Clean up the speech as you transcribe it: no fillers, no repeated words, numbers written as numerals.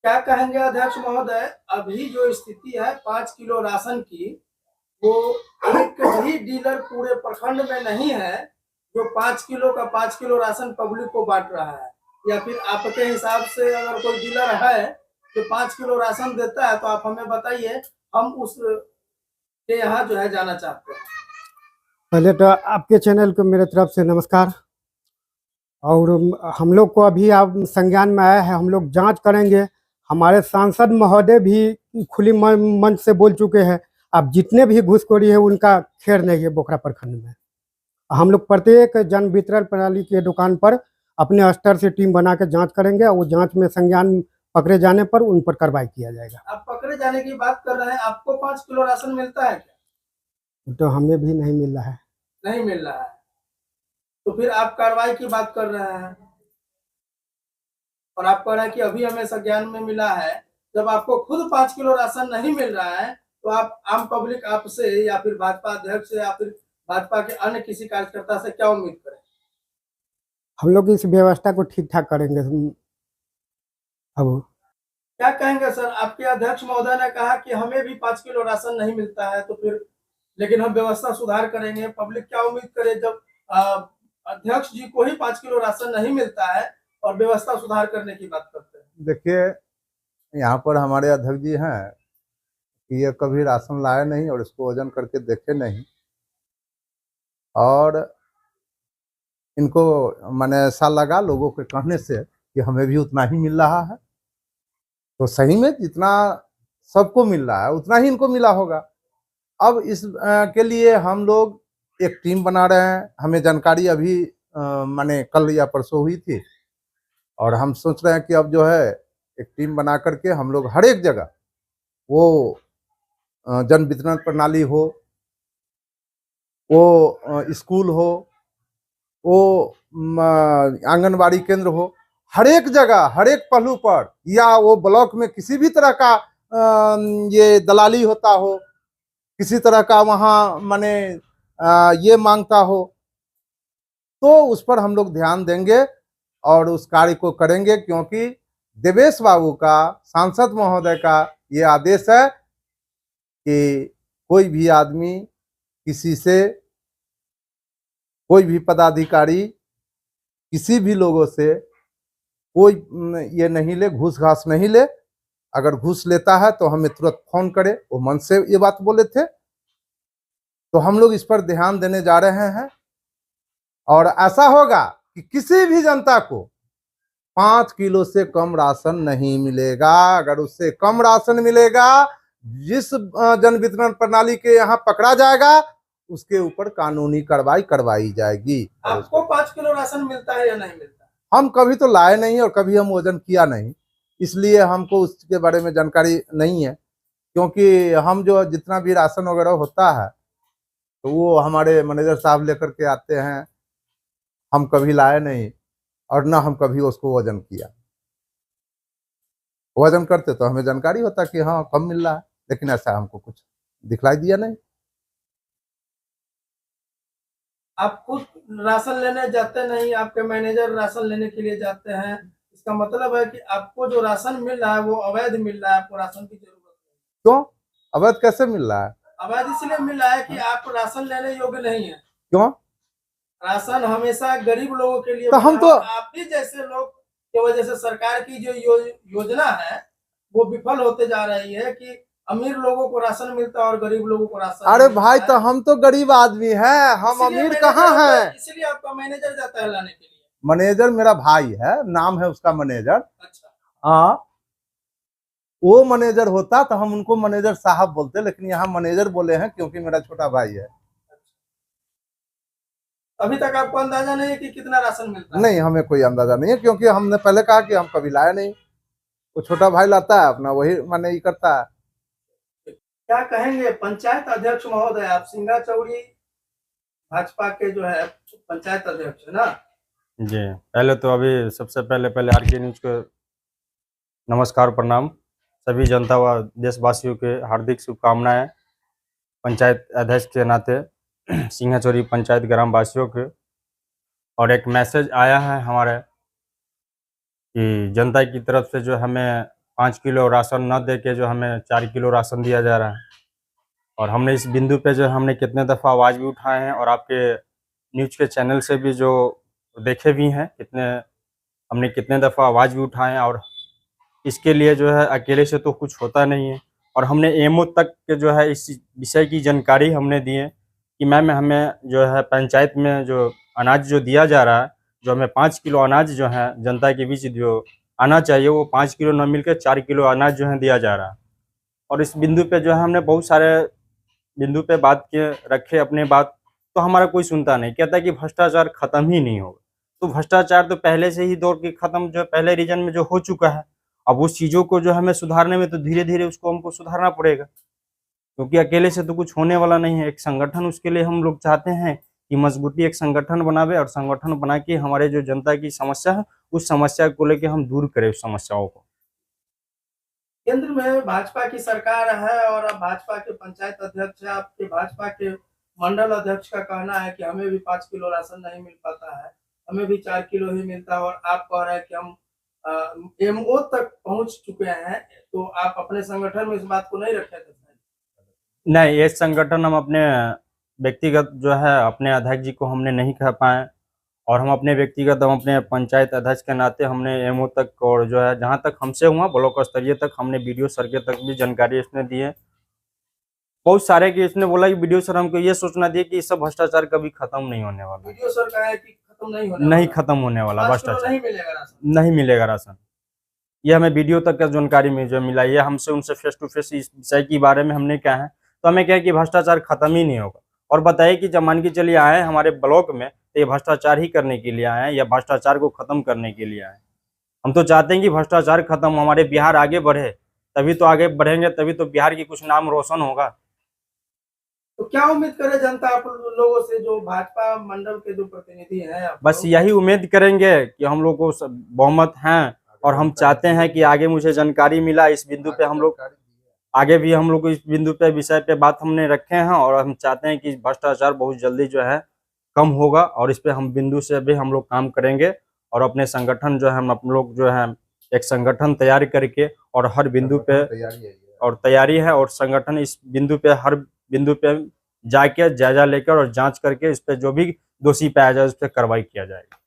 क्या कहेंगे अध्यक्ष महोदय, अभी जो स्थिति है 5 किलो राशन की, वो एक भी डीलर पूरे प्रखंड में नहीं है जो 5 किलो का 5 किलो राशन पब्लिक को बांट रहा है। या फिर आपके हिसाब से अगर कोई डीलर है जो 5 किलो राशन देता है तो आप हमें बताइए, हम उस के यहाँ जो है जाना चाहते हैं। पहले तो आपके चैनल को मेरे तरफ से नमस्कार। और हम लोग को अभी आप संज्ञान में आया है, हम लोग जांच करेंगे। हमारे सांसद महोदय भी खुली मंच से बोल चुके हैं, अब जितने भी घूसखोरी है उनका खैर नहीं है बोखरा प्रखंड में। हम लोग प्रत्येक जन वितरण प्रणाली के दुकान पर अपने स्तर से टीम बना के जांच करेंगे और वो जांच में संज्ञान पकड़े जाने पर उन पर कार्रवाई किया जाएगा। आप पकड़े जाने की बात कर रहे हैं, आपको 5 किलो राशन मिलता है क्या? तो हमें भी नहीं मिल रहा है। नहीं मिल रहा है तो फिर आप कार्रवाई की बात कर रहे हैं, और आप कह रहे हैं कि अभी हमें संज्ञान में मिला है। जब आपको खुद 5 किलो राशन नहीं मिल रहा है तो आप आम पब्लिक आपसे या फिर भाजपा अध्यक्ष से या फिर भाजपा के अन्य किसी कार्यकर्ता से क्या उम्मीद करें? हम लोग इस व्यवस्था को ठीक ठाक करेंगे। अब क्या कहेंगे सर, आपके अध्यक्ष महोदय ने कहा कि हमें भी 5 किलो राशन नहीं मिलता है तो फिर लेकिन हम व्यवस्था सुधार करेंगे। पब्लिक क्या उम्मीद करे जब अध्यक्ष जी को ही 5 किलो राशन नहीं मिलता है और व्यवस्था सुधार करने की बात करते हैं? देखिए, यहाँ पर हमारे अध्यक्ष जी हैं कि ये कभी राशन लाए नहीं और इसको वजन करके देखे नहीं, और इनको मैंने ऐसा लगा लोगों के कहने से कि हमें भी उतना ही मिल रहा है, तो सही में जितना सबको मिल रहा है उतना ही इनको मिला होगा। अब इस के लिए हम लोग एक टीम बना रहे हैं। हमें जानकारी अभी माने कल या परसों हुई थी, और हम सोच रहे हैं कि अब जो है एक टीम बना करके हम लोग हर एक जगह वो जन वितरण प्रणाली हो, वो स्कूल हो, वो आंगनबाड़ी केंद्र हो, हर एक जगह हर एक पहलू पर, या वो ब्लॉक में किसी भी तरह का ये दलाली होता हो, किसी तरह का वहाँ माने ये मांगता हो, तो उस पर हम लोग ध्यान देंगे और उस कार्य को करेंगे। क्योंकि देवेश बाबू का, सांसद महोदय का ये आदेश है कि कोई भी आदमी किसी से, कोई भी पदाधिकारी किसी भी लोगों से कोई ये नहीं ले, घूस घास नहीं ले। अगर घूस लेता है तो हमें तुरंत फोन करे। वो मन से ये बात बोले थे, तो हम लोग इस पर ध्यान देने जा रहे हैं। और ऐसा होगा कि किसी भी जनता को 5 किलो से कम राशन नहीं मिलेगा। अगर उससे कम राशन मिलेगा, जिस जन वितरण प्रणाली के यहाँ पकड़ा जाएगा उसके ऊपर कानूनी कार्रवाई करवाई जाएगी। आपको 5 किलो राशन मिलता है या नहीं मिलता? हम कभी तो लाए नहीं और कभी हम वजन किया नहीं, इसलिए हमको उसके बारे में जानकारी नहीं है। क्योंकि हम जो जितना भी राशन वगैरह होता है तो वो हमारे मैनेजर साहब लेकर के आते हैं, हम कभी लाए नहीं और ना हम कभी उसको वजन किया। वजन करते तो हमें जानकारी होता कि हाँ कम मिल रहा है, लेकिन ऐसा हमको कुछ दिखलाई दिया नहीं। आप खुद राशन लेने जाते नहीं, आपके मैनेजर राशन लेने के लिए जाते हैं। इसका मतलब है कि आपको जो राशन मिल रहा है वो अवैध मिल रहा है, आपको राशन की जरूरत नहीं। क्यों अवैध कैसे मिल रहा है? अवैध इसलिए मिल रहा है कि आप राशन लेने योग्य नहीं है। क्यों? राशन हमेशा गरीब लोगों के लिए तो हम तो आप ही जैसे लोग की वजह से सरकार की जो योजना है वो विफल होते जा रही है कि अमीर लोगों को राशन मिलता है और गरीब लोगों को राशन। अरे भाई, तो हम तो गरीब आदमी हैं, हम अमीर कहाँ हैं? इसलिए आपका मैनेजर जाता है लाने के लिए। मैनेजर मेरा भाई है, नाम है उसका मैनेजर। अच्छा, हाँ, वो मैनेजर होता तो हम उनको मैनेजर साहब बोलते, लेकिन यहाँ मैनेजर बोले हैं क्योंकि मेरा छोटा भाई है। अभी तक आपको अंदाजा नहीं है कि कितना राशन मिलता है? नहीं, हमें कोई अंदाजा नहीं है, क्योंकि हमने पहले कहा कि हम कभी लाए नहीं। वो छोटा भाई लाता है अपना, वही माने ही करता है। क्या कहेंगे पंचायत अध्यक्ष महोदय, आप सिंगा चौड़ी भाजपा के जो है पंचायत अध्यक्ष है ना? जी, पहले तो अभी सबसे पहले आरके न्यूज को नमस्कार, प्रणाम। सभी जनता व देशवासियों के हार्दिक शुभकामनाएं। पंचायत अध्यक्ष के नाते सिंगाचौरी पंचायत ग्राम वासियों के, और एक मैसेज आया है हमारे कि जनता की तरफ से जो हमें 5 किलो राशन न दे के जो हमें 4 किलो राशन दिया जा रहा है। और हमने इस बिंदु पे जो हमने कितने दफ़ा आवाज़ भी उठाए हैं और आपके न्यूज़ के चैनल से भी जो देखे भी हैं, हमने कितने दफ़ा आवाज़ भी उठाए हैं। और इसके लिए जो है अकेले से तो कुछ होता नहीं है। और हमने एमओ तक के जो है इस विषय की जानकारी हमने दी है कि मैम हमें जो है पंचायत में जो अनाज जो दिया जा रहा है, जो हमें 5 किलो अनाज जो है जनता के बीच जो आना चाहिए, वो 5 किलो न मिल के 4 किलो अनाज जो है दिया जा रहा है। और इस बिंदु पे जो है हमने बहुत सारे बिंदु पे बात किए, रखे अपने बात, तो हमारा कोई सुनता नहीं, कहता है कि भ्रष्टाचार खत्म ही नहीं होगा। तो भ्रष्टाचार तो पहले से ही दौर की खत्म जो पहले रीजन में जो हो चुका है, अब उस चीज़ों को जो हमें सुधारने में तो धीरे-धीरे उसको हमको सुधारना पड़ेगा, क्योंकि अकेले से तो कुछ होने वाला नहीं है। एक संगठन, उसके लिए हम लोग चाहते हैं कि मजबूती एक संगठन बनावे और संगठन बना के हमारे जो जनता की समस्या है, उस समस्या को लेके हम दूर करें उस समस्याओं को। केंद्र में भाजपा की सरकार है और अब भाजपा के पंचायत अध्यक्ष है, आपके भाजपा के मंडल अध्यक्ष का कहना है कि हमें भी 5 किलो राशन नहीं मिल पाता है, हमें भी 4 किलो ही मिलता है। और आप कह रहे हैं कि हम एमओ तक पहुंच चुके हैं, तो आप अपने संगठन में इस बात को नहीं रखे थे? नहीं, ये संगठन हम अपने व्यक्तिगत जो है अपने अध्यक्ष जी को हमने नहीं कह पाए। और हम अपने व्यक्तिगत, हम अपने पंचायत अध्यक्ष के नाते हमने एमओ तक और जो है जहाँ तक हमसे हुआ ब्लॉक स्तरीय तक हमने बीडीओ सर के तक भी जानकारी इसने दी है। बहुत सारे कि इसने बोला कि बीडीओ सर हमको ये सूचना दी कि सब भ्रष्टाचार कभी खत्म नहीं होने वाला। वीडियो सर कहा है कि खत्म नहीं होने नहीं वाला। खत्म होने वाला 5 किलो भ्रष्टाचार, नहीं मिलेगा राशन। नहीं मिलेगा राशन। ये हमें वीडियो तक का जानकारी में जो मिला, ये हमसे उनसे फेस टू फेस इस विषय के बारे में हमने कहा है, तो हमें क्या है कि भ्रष्टाचार खत्म ही नहीं होगा। और बताइए कि जब मान के चलिए आए हमारे ब्लॉक में, तो ये भ्रष्टाचार ही करने के लिए आए हैं या भ्रष्टाचार को खत्म करने के लिए आए हैं? हम तो चाहते हैं कि भ्रष्टाचार खत्म, हमारे बिहार आगे बढ़े, तभी तो आगे बढ़ेंगे, तभी तो बिहार की कुछ नाम रोशन होगा। तो क्या उम्मीद करे जनता आप लोगों से, जो भाजपा मंडल के जो प्रतिनिधि हैं? बस यही उम्मीद करेंगे कि हम लोग को बहुमत हैं, और हम चाहते हैं कि आगे मुझे जानकारी मिला इस बिंदु पे, हम लोग आगे भी हम लोग इस बिंदु पे विषय पे बात हमने रखे हैं। और हम चाहते हैं कि भ्रष्टाचार बहुत जल्दी जो है कम होगा, और इस पे हम बिंदु से भी हम लोग काम करेंगे। और अपने संगठन जो है हम लोग जो है एक संगठन तैयार करके, और हर बिंदु पे और तैयारी है, और संगठन इस बिंदु पे हर बिंदु पे जाके जायजा लेकर और जांच करके इस पे जो भी दोषी पाया जाए उस पर कार्रवाई किया जाएगा।